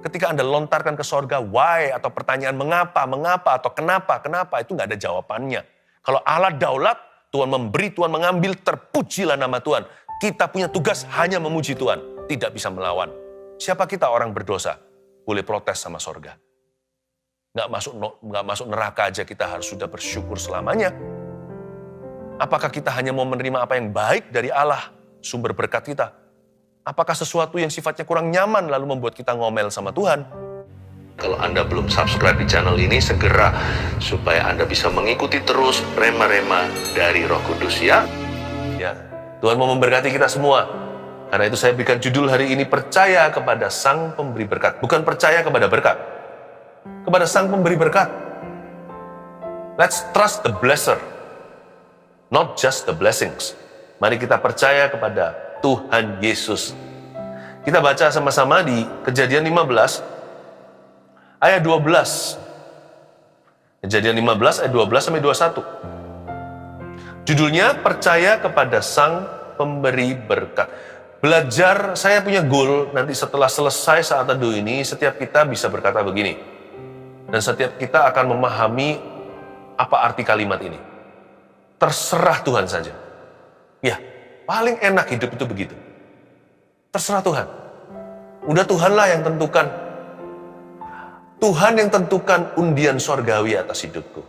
ketika Anda lontarkan ke sorga, why, atau pertanyaan mengapa, atau kenapa, itu nggak ada jawabannya. Kalau Allah daulat, Tuhan memberi, Tuhan mengambil, terpujilah nama Tuhan. Kita punya tugas hanya memuji Tuhan, tidak bisa melawan. Siapa kita orang berdosa? Boleh protes sama sorga. Nggak masuk neraka aja kita harus sudah bersyukur selamanya. Apakah kita hanya mau menerima apa yang baik dari Allah, sumber berkat kita? Apakah sesuatu yang sifatnya kurang nyaman lalu membuat kita ngomel sama Tuhan? Kalau Anda belum subscribe di channel ini, segera supaya Anda bisa mengikuti terus rema-rema dari Roh Kudus ya. Ya, Tuhan mau memberkati kita semua. Karena itu saya berikan judul hari ini, percaya kepada Sang Pemberi Berkat. Bukan percaya kepada berkat. Kepada Sang Pemberi Berkat. Let's trust the blesser. Not just the blessings. Mari kita percaya kepada Tuhan Yesus. Kita baca sama-sama di Kejadian 15 ayat 12. Kejadian 15 ayat 12 sampai 21. Judulnya percaya kepada Sang Pemberi Berkat. Belajar, saya punya goal nanti setelah selesai saat teduh ini, setiap kita bisa berkata begini. Dan setiap kita akan memahami apa arti kalimat ini. Terserah Tuhan saja. Ya, paling enak hidup itu begitu. Terserah Tuhan. Udah Tuhanlah yang tentukan. Tuhan yang tentukan undian sorgawi atas hidupku.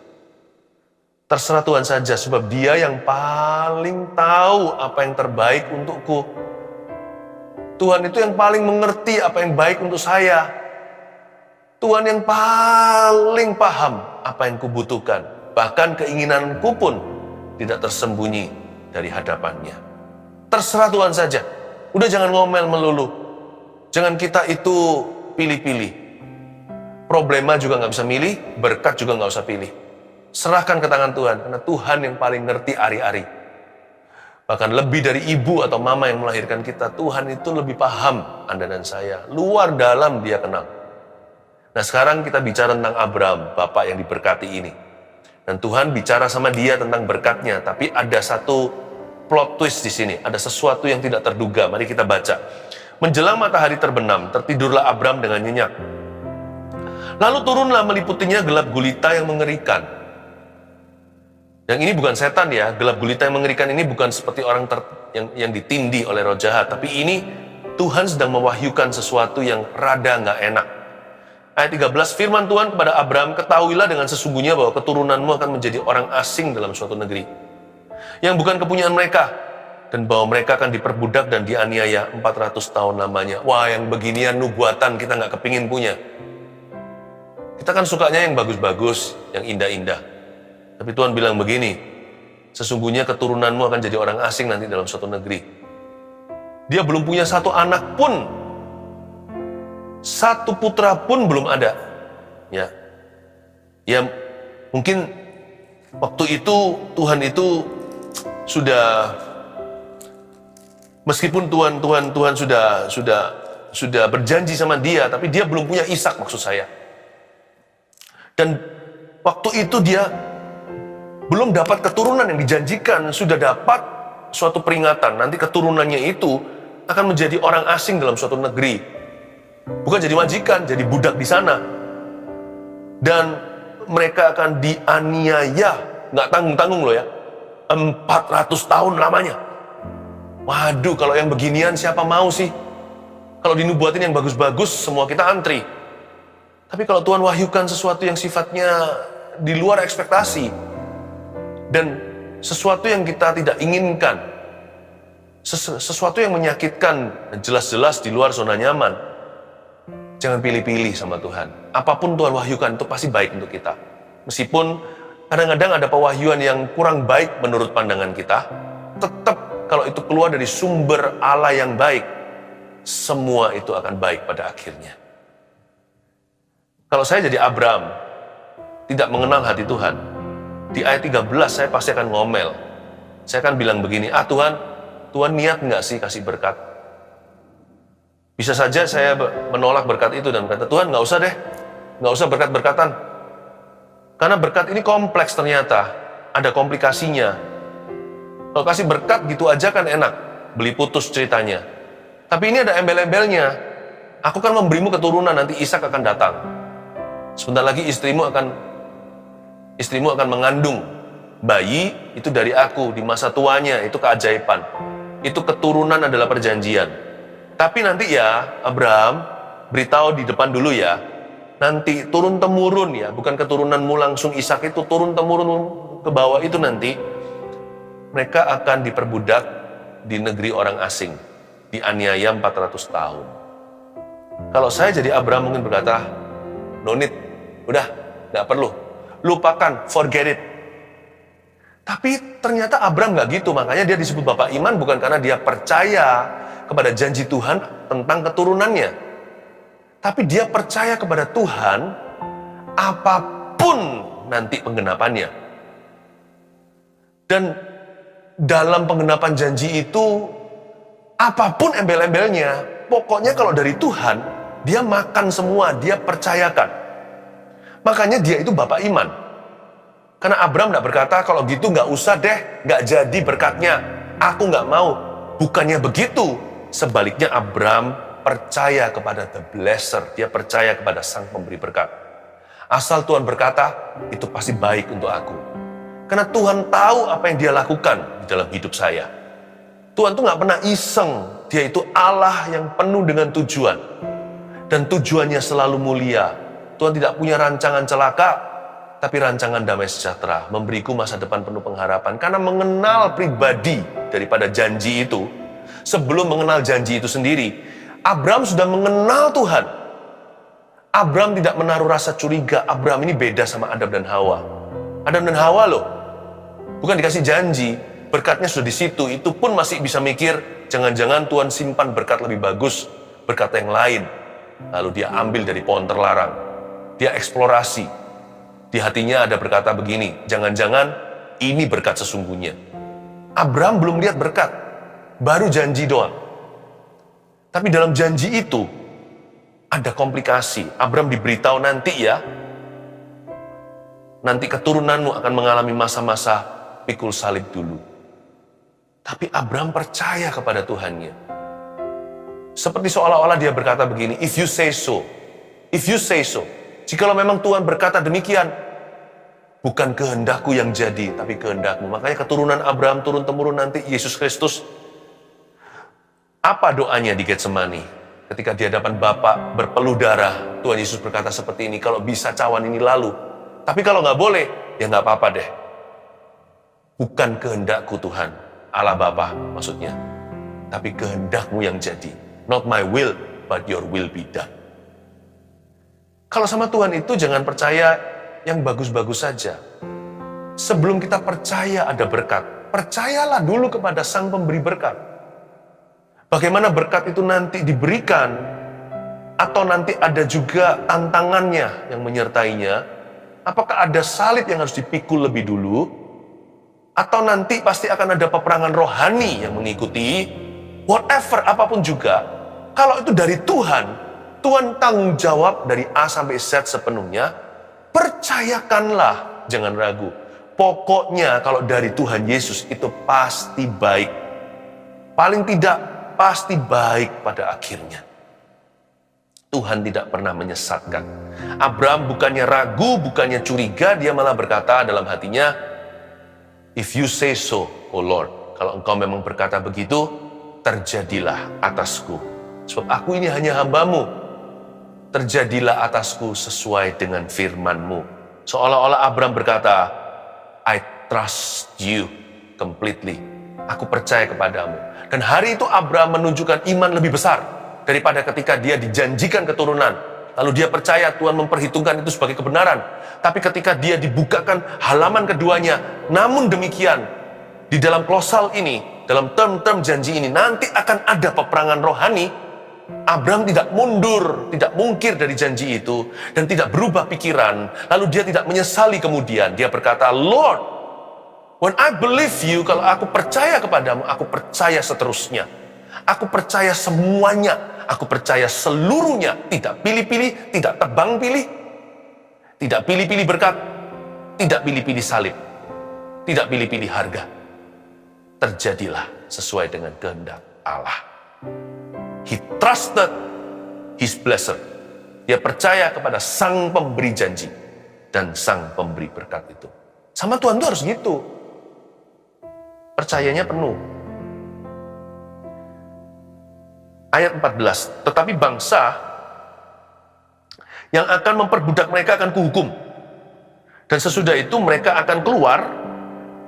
Terserah Tuhan saja, sebab Dia yang paling tahu apa yang terbaik untukku. Tuhan itu yang paling mengerti apa yang baik untuk saya. Tuhan yang paling paham apa yang kubutuhkan. Bahkan keinginanku pun tidak tersembunyi dari hadapannya. Terserah Tuhan saja. Udah jangan ngomel melulu. Jangan kita itu pilih-pilih. Problema juga nggak bisa milih, berkat juga nggak usah pilih. Serahkan ke tangan Tuhan, karena Tuhan yang paling ngerti ari-ari. Bahkan lebih dari ibu atau mama yang melahirkan kita, Tuhan itu lebih paham Anda dan saya. Luar dalam Dia kenal. Nah sekarang kita bicara tentang Abraham, bapak yang diberkati ini. Dan Tuhan bicara sama dia tentang berkatnya, tapi ada satu plot twist di sini, ada sesuatu yang tidak terduga. Mari kita baca. Menjelang matahari terbenam, tertidurlah Abraham dengan nyenyak. Lalu turunlah meliputinya gelap gulita yang mengerikan. Yang ini bukan setan ya, gelap gulita yang mengerikan ini bukan seperti orang yang ditindih oleh roh jahat, tapi ini Tuhan sedang mewahyukan sesuatu yang rada nggak enak. Ayat 13, firman Tuhan kepada Abraham, ketahuilah dengan sesungguhnya bahwa keturunanmu akan menjadi orang asing dalam suatu negeri, yang bukan kepunyaan mereka, dan bahwa mereka akan diperbudak dan dianiaya 400 tahun lamanya. Wah, yang beginian nubuatan kita nggak kepingin punya. Kita kan sukanya yang bagus-bagus, yang indah-indah. Tapi Tuhan bilang begini, sesungguhnya keturunanmu akan jadi orang asing nanti dalam suatu negeri. Dia belum punya satu anak pun. Satu putra pun belum ada. Ya, mungkin waktu itu Tuhan itu sudah, meskipun Tuhan sudah berjanji sama dia, tapi dia belum punya Ishak maksud saya. Dan waktu itu dia belum dapat keturunan yang dijanjikan, sudah dapat suatu peringatan. Nanti keturunannya itu akan menjadi orang asing dalam suatu negeri. Bukan jadi majikan, jadi budak di sana. Dan mereka akan dianiaya, nggak tanggung-tanggung loh ya, 400 tahun lamanya. Waduh, kalau yang beginian siapa mau sih? Kalau dinubuatin yang bagus-bagus, semua kita antri. Tapi kalau Tuhan wahyukan sesuatu yang sifatnya di luar ekspektasi, dan sesuatu yang kita tidak inginkan, sesuatu yang menyakitkan, jelas-jelas di luar zona nyaman, jangan pilih-pilih sama Tuhan. Apapun Tuhan wahyukan itu pasti baik untuk kita. Meskipun kadang-kadang ada pewahyuan yang kurang baik menurut pandangan kita, tetap kalau itu keluar dari sumber Allah yang baik, semua itu akan baik pada akhirnya. Kalau saya jadi Abraham, tidak mengenal hati Tuhan, di ayat 13 saya pasti akan ngomel. Saya akan bilang begini, Tuhan niat nggak sih kasih berkat? Bisa saja saya menolak berkat itu dan berkata, Tuhan nggak usah deh, nggak usah berkat-berkatan. Karena berkat ini kompleks ternyata, ada komplikasinya. Kalau kasih berkat gitu aja kan enak, beli putus ceritanya. Tapi ini ada embel-embelnya. Aku akan memberimu keturunan, nanti Ishak akan datang. Sebentar lagi istrimu akan mengandung bayi, itu dari aku, di masa tuanya, itu keajaiban. Itu keturunan adalah perjanjian. Tapi nanti ya, Abraham, beritahu di depan dulu ya, nanti turun-temurun ya, bukan keturunanmu langsung Ishak itu, turun-temurun ke bawah itu nanti, mereka akan diperbudak di negeri orang asing, dianiaya 400 tahun. Kalau saya jadi Abraham mungkin berkata, no need, udah, gak perlu, lupakan, forget it. Tapi ternyata Abraham gak gitu, makanya dia disebut Bapak Iman bukan karena dia percaya kepada janji Tuhan tentang keturunannya. Tapi dia percaya kepada Tuhan apapun nanti penggenapannya. Dan dalam penggenapan janji itu, apapun embel-embelnya, pokoknya kalau dari Tuhan, dia makan semua, dia percayakan. Makanya dia itu Bapak Iman. Karena Abraham tidak berkata, kalau gitu nggak usah deh, nggak jadi berkatnya, aku nggak mau. Bukannya begitu. Sebaliknya Abraham percaya kepada the blesser, dia percaya kepada sang pemberi berkat. Asal Tuhan berkata, itu pasti baik untuk aku. Karena Tuhan tahu apa yang dia lakukan di dalam hidup saya. Tuhan tuh nggak pernah iseng, dia itu Allah yang penuh dengan tujuan. Dan tujuannya selalu mulia. Tuhan tidak punya rancangan celaka, tapi rancangan damai sejahtera, memberiku masa depan penuh pengharapan. Karena mengenal pribadi daripada janji itu, sebelum mengenal janji itu sendiri, Abraham sudah mengenal Tuhan. Abraham tidak menaruh rasa curiga, Abraham ini beda sama Adam dan Hawa. Adam dan Hawa loh, bukan dikasih janji, berkatnya sudah di situ, itu pun masih bisa mikir, jangan-jangan Tuhan simpan berkat lebih bagus, berkat yang lain. Lalu dia ambil dari pohon terlarang, dia eksplorasi. Di hatinya ada berkata begini, jangan-jangan ini berkat sesungguhnya. Abraham belum lihat berkat, baru janji doang. Tapi dalam janji itu, ada komplikasi. Abraham diberitahu nanti ya, nanti keturunanmu akan mengalami masa-masa pikul salib dulu. Tapi Abraham percaya kepada Tuhannya. Seperti seolah-olah dia berkata begini, if you say so, jikalau memang Tuhan berkata demikian, bukan kehendakku yang jadi, tapi kehendakmu. Makanya keturunan Abraham turun-temurun nanti Yesus Kristus. Apa doanya di Getsemani? Ketika di hadapan Bapa berpeluh darah, Tuhan Yesus berkata seperti ini, kalau bisa cawan ini lalu. Tapi kalau nggak boleh, ya nggak apa-apa deh. Bukan kehendakku Tuhan, Allah Bapa maksudnya. Tapi kehendakmu yang jadi. Not my will, but your will be done. Kalau sama Tuhan itu jangan percaya yang bagus-bagus saja. Sebelum kita percaya ada berkat, percayalah dulu kepada sang pemberi berkat. Bagaimana berkat itu nanti diberikan, atau nanti ada juga tantangannya yang menyertainya. Apakah ada salib yang harus dipikul lebih dulu, atau nanti pasti akan ada peperangan rohani yang mengikuti. Whatever, apapun juga, kalau itu dari Tuhan, Tuhan tanggung jawab dari A sampai Z sepenuhnya, percayakanlah, jangan ragu. Pokoknya kalau dari Tuhan Yesus itu pasti baik. Paling tidak, pasti baik pada akhirnya. Tuhan tidak pernah menyesatkan. Abraham bukannya ragu, bukannya curiga, dia malah berkata dalam hatinya, if you say so, oh Lord, kalau engkau memang berkata begitu, terjadilah atasku. Sebab aku ini hanya hamba-Mu. Terjadilah atasku sesuai dengan firman-Mu. Seolah-olah Abraham berkata, I trust you completely. Aku percaya kepadamu. Dan hari itu Abraham menunjukkan iman lebih besar daripada ketika dia dijanjikan keturunan. Lalu dia percaya Tuhan memperhitungkan itu sebagai kebenaran. Tapi ketika dia dibukakan halaman keduanya, namun demikian, di dalam klosal ini, dalam term-term janji ini, nanti akan ada peperangan rohani. Abraham tidak mundur, tidak mungkir dari janji itu, dan tidak berubah pikiran. Lalu dia tidak menyesali kemudian. Dia berkata, Lord, when I believe you, kalau aku percaya kepadamu, aku percaya seterusnya. Aku percaya semuanya. Aku percaya seluruhnya. Tidak pilih-pilih, tidak tebang pilih. Tidak pilih-pilih berkat. Tidak pilih-pilih salib. Tidak pilih-pilih harga. Terjadilah sesuai dengan kehendak Allah. He trusted his blesser. Dia percaya kepada sang pemberi janji dan sang pemberi berkat itu. Sama Tuhan tuh harus gitu. Percayanya penuh. Ayat 14, tetapi bangsa yang akan memperbudak mereka akan kuhukum. Dan sesudah itu mereka akan keluar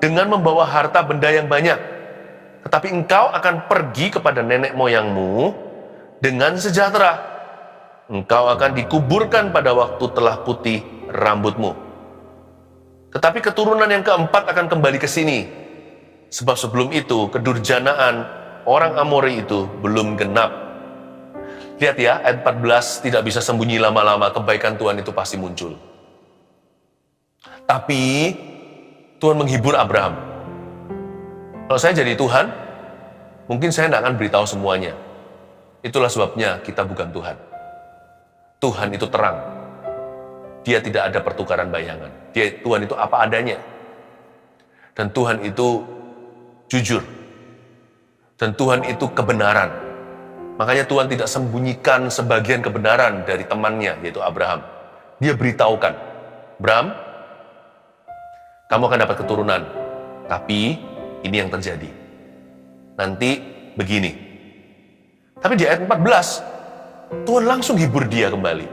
dengan membawa harta benda yang banyak. Tetapi engkau akan pergi kepada nenek moyangmu dengan sejahtera. Engkau akan dikuburkan pada waktu telah putih rambutmu. Tetapi keturunan yang keempat akan kembali ke sini. Sebab sebelum itu kedurjanaan orang Amori itu belum genap. Lihat ya, ayat 14 tidak bisa sembunyi lama-lama, kebaikan Tuhan itu pasti muncul. Tapi Tuhan menghibur Abraham. Kalau saya jadi Tuhan, mungkin saya tidak akan beritahu semuanya. Itulah sebabnya kita bukan Tuhan. Tuhan itu terang. Dia tidak ada pertukaran bayangan. Tuhan itu apa adanya. Dan Tuhan itu jujur. Dan Tuhan itu kebenaran. Makanya Tuhan tidak sembunyikan sebagian kebenaran dari temannya, yaitu Abraham. Dia beritahukan, Abraham, kamu akan dapat keturunan. Tapi ini yang terjadi. Nanti begini. Tapi di ayat 14, Tuhan langsung hibur dia kembali.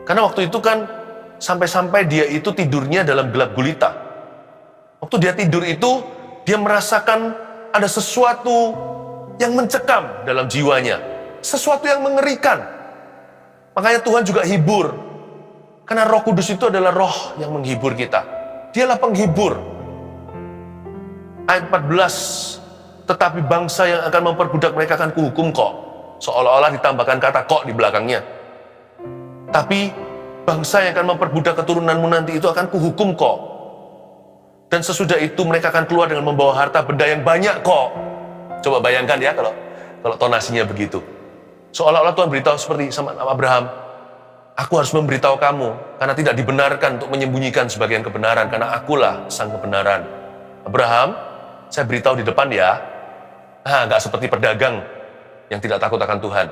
Karena waktu itu kan sampai-sampai dia itu tidurnya dalam gelap gulita. Waktu dia tidur itu, dia merasakan ada sesuatu yang mencekam dalam jiwanya. Sesuatu yang mengerikan. Makanya Tuhan juga hibur. Karena Roh Kudus itu adalah roh yang menghibur kita. Dialah penghibur. Ayat 14, tetapi bangsa yang akan memperbudak mereka akan kuhukum kok. Seolah-olah ditambahkan kata kok di belakangnya. Tapi bangsa yang akan memperbudak keturunanmu nanti itu akan kuhukum kok. Dan sesudah itu mereka akan keluar dengan membawa harta benda yang banyak kok. Coba bayangkan ya kalau tonasinya begitu. Seolah-olah Tuhan beritahu seperti sama Abraham, aku harus memberitahu kamu karena tidak dibenarkan untuk menyembunyikan sebagian kebenaran, karena akulah sang kebenaran. Abraham, saya beritahu di depan ya. Nggak seperti pedagang yang tidak takut akan Tuhan.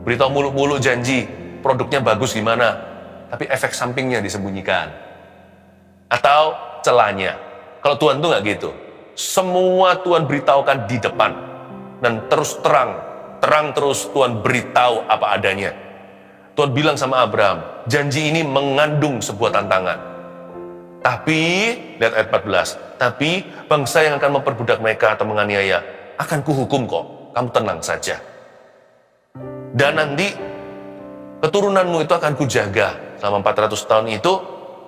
Beritahu muluk-muluk janji, produknya bagus gimana, tapi efek sampingnya disembunyikan. Atau celahnya. Kalau Tuhan tuh nggak gitu. Semua Tuhan beritahukan di depan. Dan terus terang terus Tuhan beritahu apa adanya. Tuhan bilang sama Abraham, janji ini mengandung sebuah tantangan. Tapi, lihat ayat 14, tapi bangsa yang akan memperbudak mereka atau menganiaya akan kuhukum kok. Kamu tenang saja. Dan nanti keturunanmu itu akan kujaga. Selama 400 tahun itu,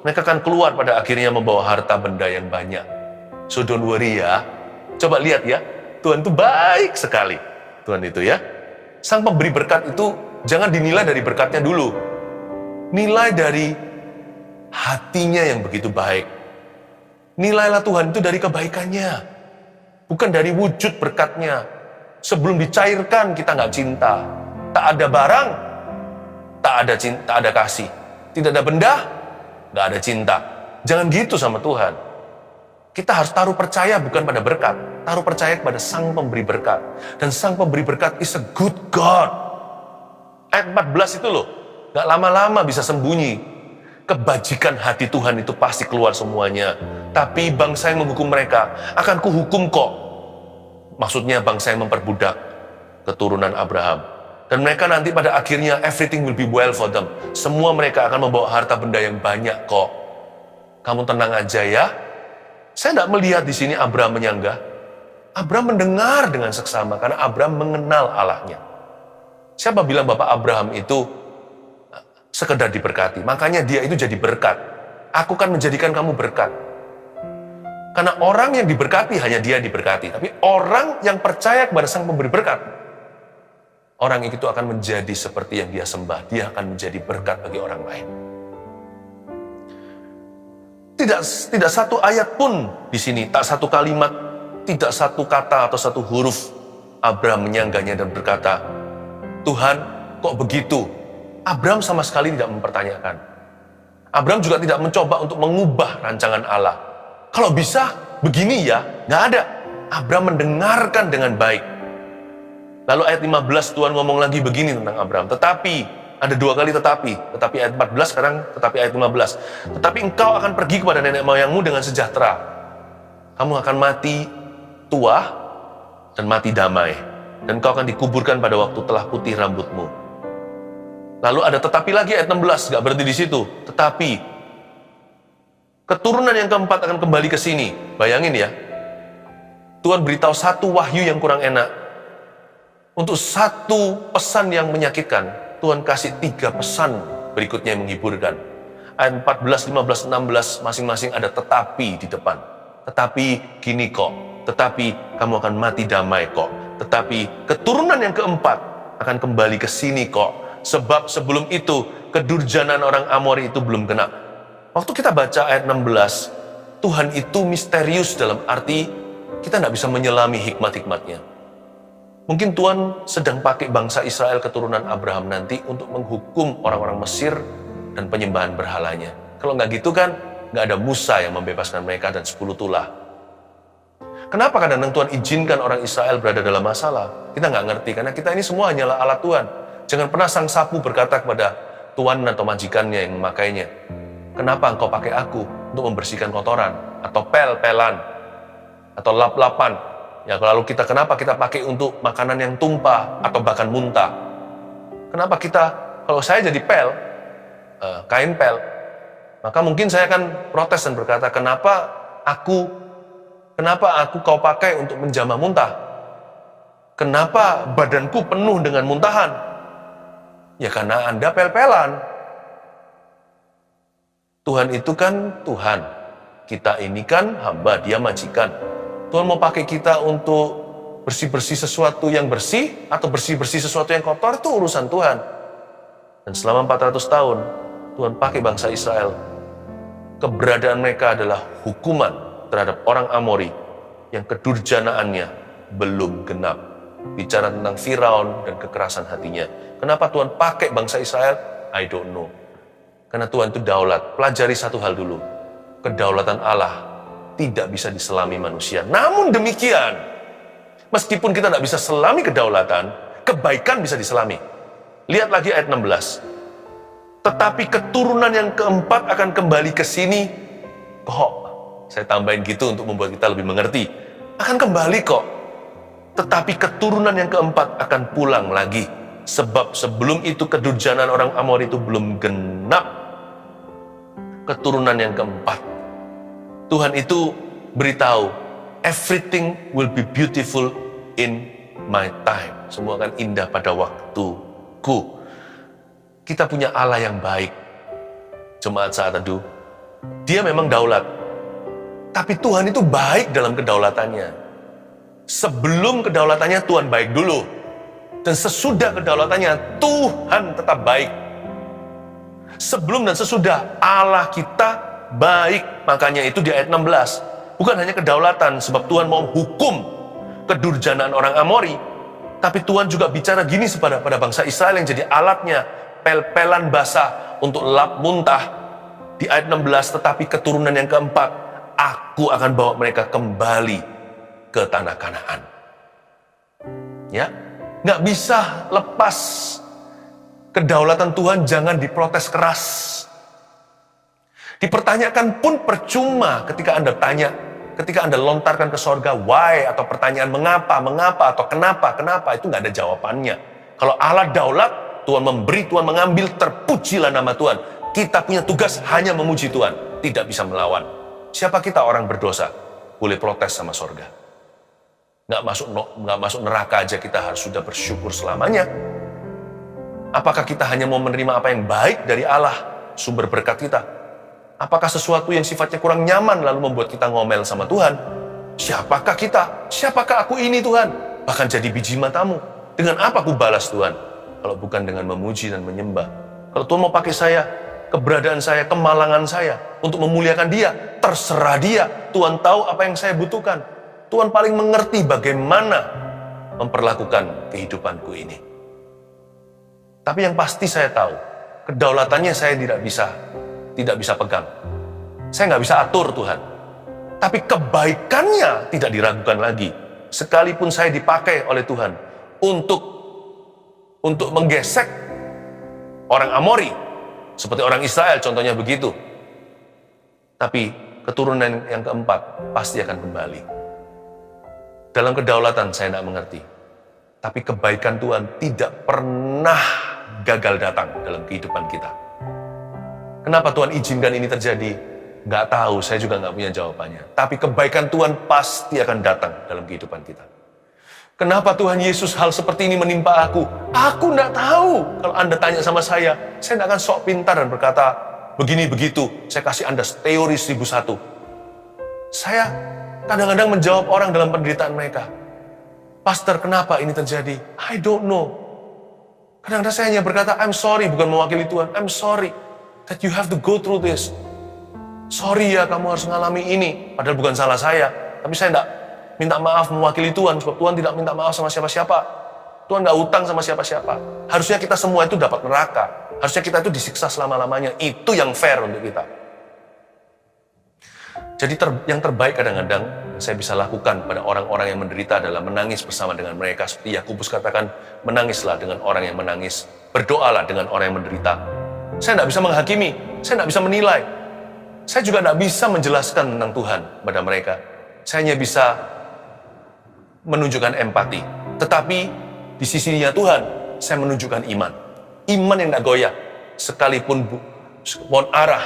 mereka akan keluar pada akhirnya membawa harta benda yang banyak. So don't worry ya. Coba lihat ya, Tuhan itu baik sekali. Tuhan itu ya. Sang pemberi berkat itu jangan dinilai dari berkatnya dulu. Nilai dari hatinya yang begitu baik. Nilailah Tuhan itu dari kebaikannya. Bukan dari wujud berkatnya. Sebelum dicairkan kita nggak cinta. Tak ada barang, tak ada cinta, tak ada kasih. Tidak ada benda, nggak ada cinta. Jangan gitu sama Tuhan. Kita harus taruh percaya bukan pada berkat, taruh percaya kepada sang pemberi berkat. Dan sang pemberi berkat is a good God. Ayat 14 itu loh, gak lama-lama bisa sembunyi. Kebajikan hati Tuhan itu pasti keluar semuanya. Tapi bangsa yang menghukum mereka akan kuhukum kok. Maksudnya bangsa yang memperbudak keturunan Abraham. Dan mereka nanti pada akhirnya everything will be well for them. Semua mereka akan membawa harta benda yang banyak kok. Kamu tenang aja ya. Saya tidak melihat di sini Abraham menyanggah. Abraham mendengar dengan seksama karena Abraham mengenal Allahnya. Siapa bilang Bapak Abraham itu sekedar diberkati? Makanya dia itu jadi berkat. Aku kan menjadikan kamu berkat. Karena orang yang diberkati hanya dia diberkati. Tapi orang yang percaya kepada sang pemberi berkat, orang itu akan menjadi seperti yang dia sembah. Dia akan menjadi berkat bagi orang lain. Tidak satu ayat pun di sini, tak satu kalimat, tidak satu kata atau satu huruf Abraham menyanggahnya dan berkata, Tuhan, kok begitu? Abraham sama sekali tidak mempertanyakan. Abraham juga tidak mencoba untuk mengubah rancangan Allah. Kalau bisa, begini ya, nggak ada. Abraham mendengarkan dengan baik. Lalu ayat 15 Tuhan ngomong lagi begini tentang Abraham. Tetapi, ada 2 kali tetapi ayat 14 sekarang tetapi ayat 15. Tetapi engkau akan pergi kepada nenek moyangmu dengan sejahtera. Kamu akan mati tua dan mati damai. Dan engkau akan dikuburkan pada waktu telah putih rambutmu. Lalu ada tetapi lagi ayat 16, gak berhenti di situ. Tetapi, keturunan yang keempat akan kembali ke sini. Bayangin ya, Tuhan beritahu satu wahyu yang kurang enak. Untuk satu pesan yang menyakitkan, Tuhan kasih 3 pesan berikutnya yang menghiburkan. Ayat 14, 15, 16 masing-masing ada tetapi di depan. Tetapi gini kok, tetapi kamu akan mati damai kok. Tetapi keturunan yang keempat akan kembali ke sini kok. Sebab sebelum itu kedurjanaan orang Amori itu belum kena. Waktu kita baca ayat 16, Tuhan itu misterius dalam arti kita tidak bisa menyelami hikmat-hikmatnya. Mungkin Tuhan sedang pakai bangsa Israel keturunan Abraham nanti untuk menghukum orang-orang Mesir dan penyembahan berhalanya. Kalau nggak gitu kan, nggak ada Musa yang membebaskan mereka dan 10 tulah. Kenapa kadang-kadang Tuhan izinkan orang Israel berada dalam masalah? Kita nggak ngerti, karena kita ini semua hanyalah alat Tuhan. Jangan pernah sang sapu berkata kepada tuan atau majikannya yang memakainya, kenapa engkau pakai aku untuk membersihkan kotoran, atau pel-pelan, atau lap-lapan? Ya, lalu kenapa kita pakai untuk makanan yang tumpah, atau bahkan muntah? Kenapa kalau saya jadi kain pel, maka mungkin saya akan protes dan berkata, kenapa aku kau pakai untuk menjamah muntah? Kenapa badanku penuh dengan muntahan? Ya karena Anda pel-pelan. Tuhan itu kan Tuhan. Kita ini kan hamba, Dia majikan. Tuhan mau pakai kita untuk bersih-bersih sesuatu yang bersih atau bersih-bersih sesuatu yang kotor, itu urusan Tuhan. Dan selama 400 tahun, Tuhan pakai bangsa Israel. Keberadaan mereka adalah hukuman terhadap orang Amori yang kedurjanaannya belum genap. Bicara tentang Firaun dan kekerasan hatinya. Kenapa Tuhan pakai bangsa Israel? I don't know. Karena Tuhan itu daulat. Pelajari satu hal dulu. Kedaulatan Allah tidak bisa diselami manusia. Namun demikian, meskipun kita tidak bisa selami kedaulatan, kebaikan bisa diselami. Lihat lagi ayat 16. Tetapi keturunan yang keempat akan kembali ke sini. Kok? Saya tambahin gitu untuk membuat kita lebih mengerti. Akan kembali kok. Tetapi keturunan yang keempat akan pulang lagi. Sebab sebelum itu kedurjanaan orang Amori itu belum genap. Keturunan yang keempat. Tuhan itu beritahu, everything will be beautiful in my time. Semua akan indah pada waktuku. Kita punya Allah yang baik. Jemaat saat teduh, Dia memang daulat. Tapi Tuhan itu baik dalam kedaulatannya. Sebelum kedaulatannya Tuhan baik dulu. Dan sesudah kedaulatannya Tuhan tetap baik. Sebelum dan sesudah Allah kita baik. Makanya itu di ayat 16. Bukan hanya kedaulatan sebab Tuhan mau hukum kedurjanaan orang Amori. Tapi Tuhan juga bicara gini pada bangsa Israel yang jadi alatnya. Pel-pelan basah untuk lap muntah. Di ayat 16, tetapi keturunan yang keempat, aku akan bawa mereka kembali ke tanah Kanaan. Ya, nggak bisa lepas kedaulatan Tuhan, jangan diprotes keras. Dipertanyakan pun percuma ketika Anda tanya, ketika Anda lontarkan ke sorga, why, atau pertanyaan mengapa, atau kenapa, itu nggak ada jawabannya. Kalau Allah daulat, Tuhan memberi, Tuhan mengambil, terpujilah nama Tuhan. Kita punya tugas hanya memuji Tuhan, tidak bisa melawan. Siapa kita orang berdosa? Boleh protes sama sorga. Nggak masuk neraka aja kita harus sudah bersyukur selamanya. Apakah kita hanya mau menerima apa yang baik dari Allah, sumber berkat kita? Apakah sesuatu yang sifatnya kurang nyaman lalu membuat kita ngomel sama Tuhan? Siapakah kita? Siapakah aku ini Tuhan? Bahkan jadi biji matamu. Dengan apa aku balas Tuhan? Kalau bukan dengan memuji dan menyembah. Kalau Tuhan mau pakai saya, keberadaan saya, kemalangan saya, untuk memuliakan Dia, terserah Dia. Tuhan tahu apa yang saya butuhkan. Tuhan paling mengerti bagaimana memperlakukan kehidupanku ini. Tapi yang pasti saya tahu, kedaulatannya saya tidak bisa pegang. Saya nggak bisa atur Tuhan. Tapi kebaikannya tidak diragukan lagi. Sekalipun saya dipakai oleh Tuhan untuk menggesek orang Amori, seperti orang Israel contohnya begitu. Tapi keturunan yang keempat pasti akan kembali. Dalam kedaulatan saya tidak mengerti, tapi kebaikan Tuhan tidak pernah gagal datang dalam kehidupan kita. Kenapa Tuhan izinkan ini terjadi? Nggak tahu, saya juga nggak punya jawabannya. Tapi kebaikan Tuhan pasti akan datang dalam kehidupan kita. Kenapa Tuhan Yesus hal seperti ini menimpa aku? Aku nggak tahu. Kalau Anda tanya sama saya tidak akan sok pintar dan berkata, begini begitu, saya kasih Anda teori 1001. Saya kadang-kadang menjawab orang dalam penderitaan mereka. Pastor, kenapa ini terjadi? I don't know. Kadang-kadang saya hanya berkata, I'm sorry, bukan mewakili Tuhan. I'm sorry that you have to go through this. Sorry ya, kamu harus mengalami ini. Padahal bukan salah saya. Tapi saya tidak minta maaf mewakili Tuhan, sebab Tuhan tidak minta maaf sama siapa-siapa. Tuhan nggak utang sama siapa-siapa. Harusnya kita semua itu dapat neraka. Harusnya kita itu disiksa selama-lamanya. Itu yang fair untuk kita. Jadi yang terbaik kadang-kadang saya bisa lakukan pada orang-orang yang menderita adalah menangis bersama dengan mereka. Seperti Yakobus katakan, menangislah dengan orang yang menangis. Berdoalah dengan orang yang menderita. Saya tidak bisa menghakimi, saya tidak bisa menilai. Saya juga tidak bisa menjelaskan tentang Tuhan pada mereka. Saya hanya bisa menunjukkan empati. Tetapi di sisinya Tuhan, saya menunjukkan iman. Iman yang tidak goyah. Sekalipun pohon arah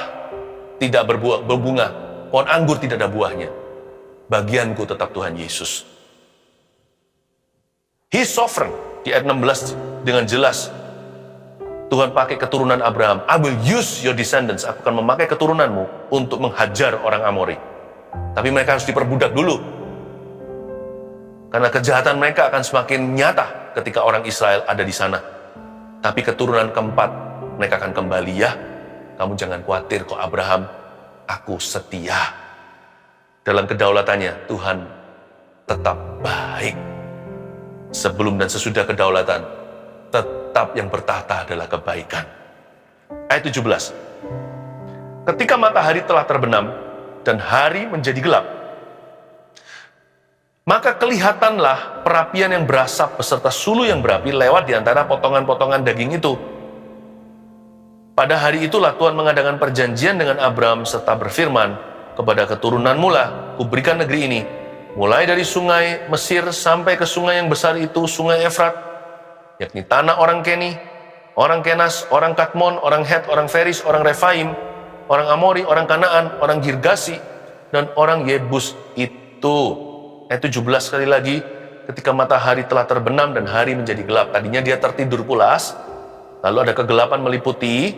tidak berbunga, pohon anggur tidak ada buahnya, bagianku tetap Tuhan Yesus. He's sovereign. Di ayat 16 dengan jelas Tuhan pakai keturunan Abraham. I will use your descendants. Aku akan memakai keturunanmu untuk menghajar orang Amori. Tapi mereka harus diperbudak dulu. Karena kejahatan mereka akan semakin nyata ketika orang Israel ada di sana. Tapi keturunan keempat, mereka akan kembali. Ya, kamu jangan khawatir kok Abraham, aku setia. Dalam kedaulatannya, Tuhan tetap baik. Sebelum dan sesudah kedaulatan, tetap yang bertahta adalah kebaikan. Ayat 17. Ketika matahari telah terbenam dan hari menjadi gelap, maka kelihatanlah perapian yang berasap beserta sulu yang berapi lewat di antara potongan-potongan daging itu. Pada hari itulah Tuhan mengadakan perjanjian dengan Abraham serta berfirman, kepada keturunanmu lah kuberikan negeri ini, mulai dari sungai Mesir sampai ke sungai yang besar itu, sungai Efrat, yakni tanah orang Keni, orang Kenas, orang Kadmon, orang Het, orang Feris, orang Refaim, orang Amori, orang Kanaan, orang Girgasi, dan orang Yebus itu. Ayat 17 sekali lagi, ketika matahari telah terbenam dan hari menjadi gelap. Tadinya dia tertidur pulas, lalu ada kegelapan meliputi,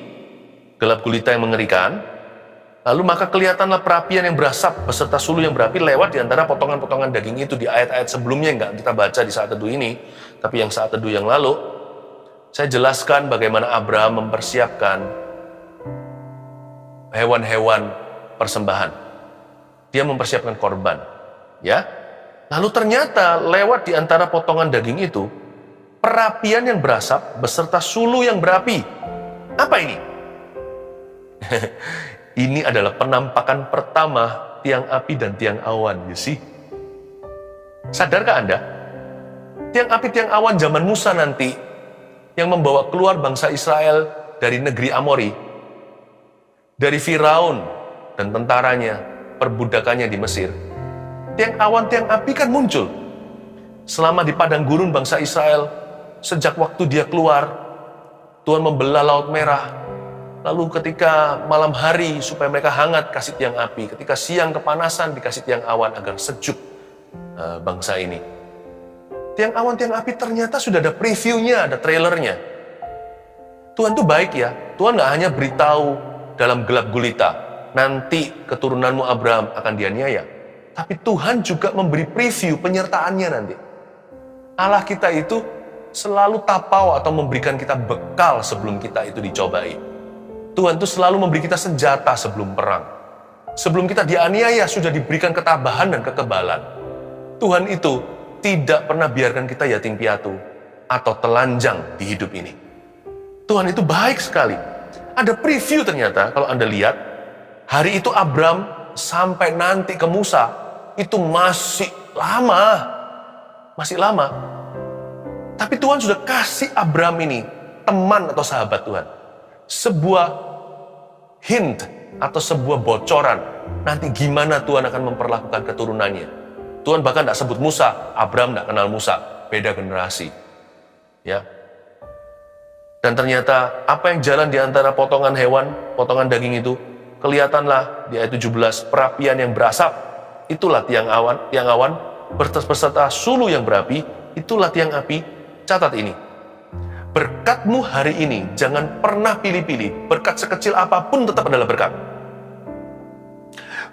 gelap gulita yang mengerikan. Lalu maka kelihatanlah perapian yang berasap beserta sulu yang berapi lewat di antara potongan-potongan daging itu. Di ayat-ayat sebelumnya nggak kita baca di saat teduh ini, tapi yang saat teduh yang lalu, saya jelaskan bagaimana Abraham mempersiapkan hewan-hewan persembahan. Dia mempersiapkan korban, ya. Lalu ternyata lewat di antara potongan daging itu, perapian yang berasap beserta sulu yang berapi. Apa ini? Ini adalah penampakan pertama tiang api dan tiang awan, you see. Sadarkah Anda? Tiang api, tiang awan zaman Musa nanti, yang membawa keluar bangsa Israel dari negeri Amori, dari Firaun dan tentaranya, perbudakannya di Mesir. Tiang awan, tiang api kan muncul selama di padang gurun bangsa Israel. Sejak waktu dia keluar, Tuhan membelah Laut Merah. Lalu ketika malam hari supaya mereka hangat, kasih tiang api. Ketika siang kepanasan, dikasih tiang awan agar sejuk bangsa ini. Tiang awan, tiang api ternyata sudah ada previewnya, ada trailernya. Tuhan tuh baik ya. Tuhan gak hanya beritahu dalam gelap gulita, nanti keturunanmu Abraham akan dianiaya. Tapi Tuhan juga memberi preview penyertaannya nanti. Allah kita itu selalu tapau atau memberikan kita bekal sebelum kita itu dicobai. Tuhan itu selalu memberi kita senjata sebelum perang. Sebelum kita dianiaya sudah diberikan ketabahan dan kekebalan. Tuhan itu tidak pernah biarkan kita yatim piatu atau telanjang di hidup ini. Tuhan itu baik sekali. Ada preview ternyata kalau Anda lihat, hari itu Abraham sampai nanti ke Musa, itu masih lama. Tapi Tuhan sudah kasih Abraham ini, teman atau sahabat Tuhan, sebuah hint atau sebuah bocoran nanti gimana Tuhan akan memperlakukan keturunannya. Tuhan bahkan tidak sebut Musa, Abraham tidak kenal Musa, beda generasi. Ya. Dan ternyata apa yang jalan di antara potongan hewan, potongan daging itu, kelihatanlah di ayat 17, perapian yang berasap, itulah tiang awan, beserta sulu yang berapi, itulah tiang api. Catat ini, berkatmu hari ini jangan pernah pilih-pilih, berkat sekecil apapun tetap adalah berkat.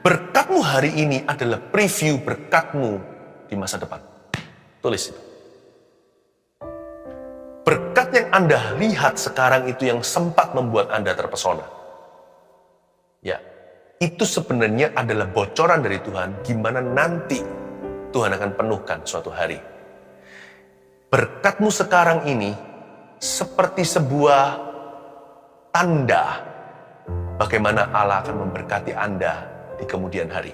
Berkatmu hari ini adalah preview berkatmu di masa depan. Tulis itu. Berkat yang Anda lihat sekarang itu yang sempat membuat Anda terpesona. Ya, itu sebenarnya adalah bocoran dari Tuhan gimana nanti Tuhan akan penuhkan suatu hari. Berkatmu sekarang ini seperti sebuah tanda bagaimana Allah akan memberkati Anda di kemudian hari.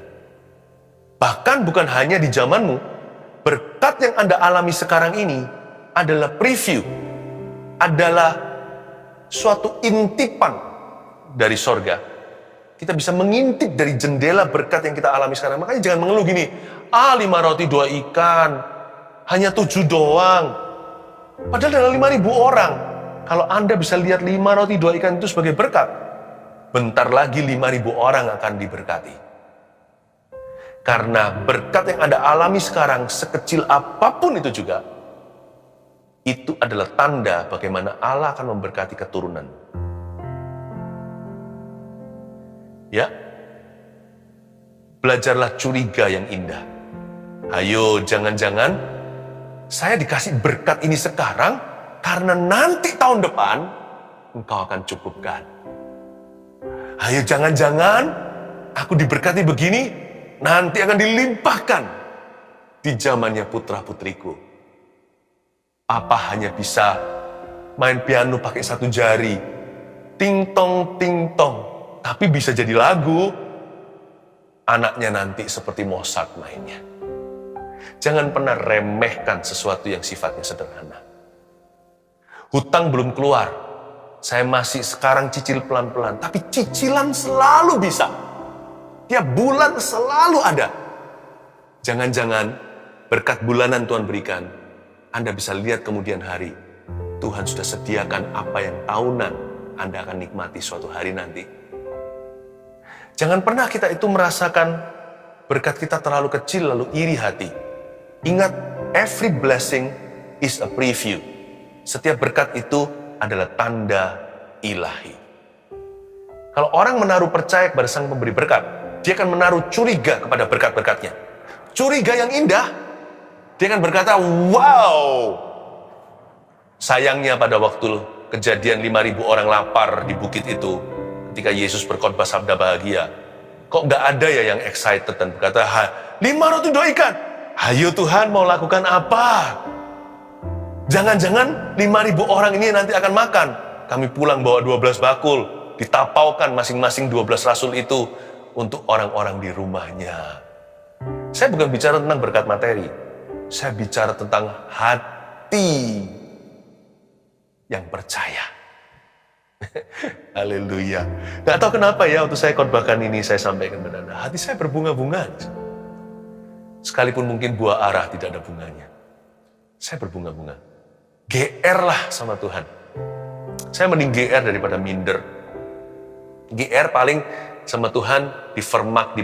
Bahkan bukan hanya di zamanmu, berkat yang Anda alami sekarang ini adalah preview, adalah suatu intipan dari sorga. Kita bisa mengintip dari jendela berkat yang kita alami sekarang. Makanya jangan mengeluh gini, 5 roti 2 ikan, hanya 7 doang. Padahal dalam 5.000 orang. Kalau Anda bisa lihat 5 roti 2 ikan itu sebagai berkat, bentar lagi 5.000 orang akan diberkati. Karena berkat yang Anda alami sekarang, sekecil apapun itu juga, itu adalah tanda bagaimana Allah akan memberkati keturunan. Ya, belajarlah curiga yang indah. Ayo, jangan-jangan saya dikasih berkat ini sekarang, karena nanti tahun depan, engkau akan cukupkan. Ayo jangan-jangan, aku diberkati begini, nanti akan dilimpahkan di zamannya putra-putriku. Apa hanya bisa main piano pakai 1 jari, ting-tong, ting-tong, tapi bisa jadi lagu, anaknya nanti seperti Mozart mainnya. Jangan pernah remehkan sesuatu yang sifatnya sederhana. Hutang belum keluar, saya masih sekarang cicil pelan-pelan, tapi cicilan selalu bisa. Tiap bulan selalu ada. Jangan-jangan berkat bulanan Tuhan berikan, Anda bisa lihat kemudian hari, Tuhan sudah sediakan apa yang tahunan Anda akan nikmati suatu hari nanti. Jangan pernah kita itu merasakan berkat kita terlalu kecil lalu iri hati. Ingat, every blessing is a preview. Setiap berkat itu adalah tanda ilahi. Kalau orang menaruh percaya kepada Sang Pemberi berkat, dia akan menaruh curiga kepada berkat-berkatnya. Curiga yang indah, dia akan berkata, wow! Sayangnya pada waktu kejadian 5.000 orang lapar di bukit itu, ketika Yesus berkhotbah sabda bahagia, kok nggak ada ya yang excited dan berkata, 5 roti 2 ikan, ayo Tuhan mau lakukan apa? Jangan-jangan 5.000 orang ini nanti akan makan. Kami pulang bawa 12 bakul, ditapaukan masing-masing 12 rasul itu untuk orang-orang di rumahnya. Saya bukan bicara tentang berkat materi, saya bicara tentang hati yang percaya. Haleluya. Gak tahu kenapa ya, waktu saya khotbahkan ini saya sampaikan kepada Anda, hati saya berbunga-bunga. Sekalipun mungkin buah arah tidak ada bunganya, saya berbunga-bunga. GR lah sama Tuhan. Saya mending GR daripada minder. GR paling sama Tuhan difermak,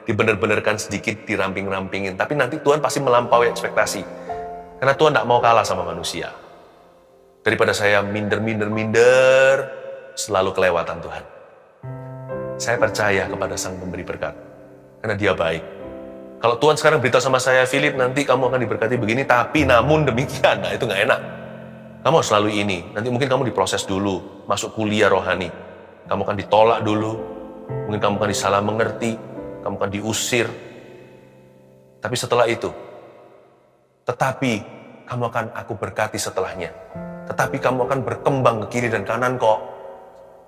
dibener-benerkan sedikit, diramping-rampingin. Tapi nanti Tuhan pasti melampaui ekspektasi. Karena Tuhan tidak mau kalah sama manusia. Daripada saya minder, selalu kelewatan Tuhan. Saya percaya kepada Sang Pemberi berkat. Karena Dia baik. Kalau Tuhan sekarang beritahu sama saya, Philip, nanti kamu akan diberkati begini, tapi namun demikian, nah itu nggak enak. Kamu harus selalu ini. Nanti mungkin kamu diproses dulu, masuk kuliah rohani. Kamu akan ditolak dulu, mungkin kamu akan disalah mengerti, kamu akan diusir. Tapi setelah itu, tetapi kamu akan aku berkati setelahnya. Tetapi kamu akan berkembang ke kiri dan kanan kok.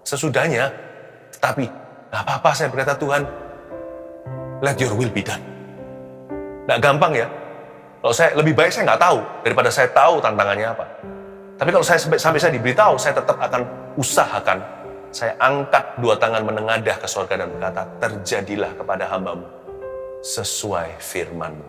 Sesudahnya, tetapi nggak apa-apa saya berkata Tuhan, let your will be done. Nggak gampang ya. Kalau saya lebih baik saya nggak tahu daripada saya tahu tantangannya apa. Tapi kalau sampai saya diberitahu, saya tetap akan usahakan. Saya angkat dua tangan menengadah ke surga dan berkata, terjadilah kepada hamba-Mu sesuai firman-Mu.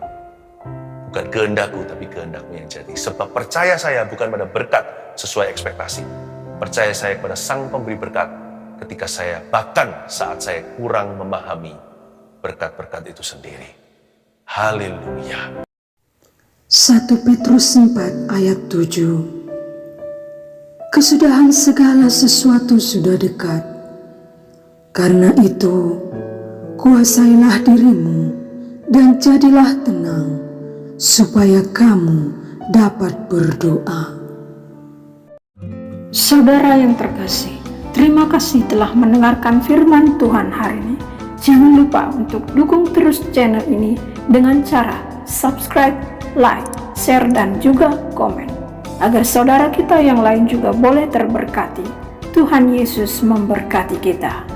Bukan kehendakku, tapi kehendak-Mu yang jadi. Sebab percaya saya bukan pada berkat sesuai ekspektasi. Percaya saya kepada Sang Pemberi berkat ketika saya, bahkan saat saya kurang memahami berkat-berkat itu sendiri. Haleluya. 1 Petrus 4 ayat 7. Kesudahan segala sesuatu sudah dekat. Karena itu, kuasailah dirimu dan jadilah tenang, supaya kamu dapat berdoa. Saudara yang terkasih, terima kasih telah mendengarkan firman Tuhan hari ini. Jangan lupa untuk dukung terus channel ini dengan cara subscribe, like, share, dan juga komen, agar saudara kita yang lain juga boleh terberkati. Tuhan Yesus memberkati kita.